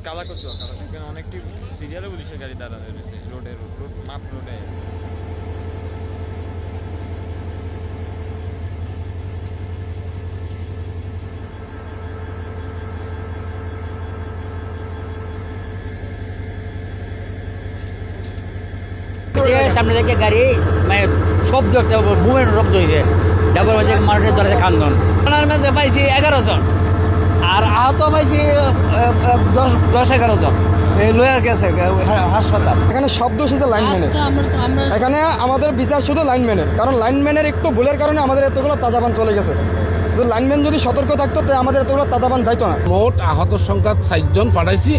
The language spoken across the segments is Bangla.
কালা করছো এখানে অনেকটি সিরিয়ালে পুলিশের গাড়ি দাঁড়ানো রয়েছে রোডে রোড মাপ রোডে সামনে থেকে গাড়ি মানে শব্দ একটা বুমের শব্দ হয়েছে ডাবল মাঝে মানুষের ধরে খান্দন মাঝে পাইছি 11 জন আর আহত পাইছি 10-11 জন লয়ে গেছে হাসপাতাল। এখানে শব্দ শুধু লাইনম্যানের, এখানে আমাদের বিচার শুধু লাইনম্যানের, কারণ লাইনম্যানের একটু ভুলের কারণে আমাদের এতগুলো তাজাবান চলে গেছে। লাইনম্যান যদি সতর্ক থাকতো তাই আমাদের এতগুলো তাজাবান যাইতো না। মোট আহত সংখ্যা 4 জন পাঠাইছি,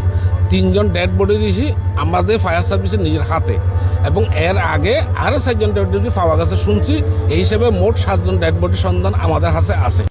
3 জন ডেড বডি দিয়েছি আমাদের ফায়ার সার্ভিসের নিজের হাতে, এবং এর আগে আরও 4 জন ডেড বডি পাওয়া গেছে শুনছি। এই হিসেবে মোট 7 জন ডেড বডির সন্ধান আমাদের হাতে আছে।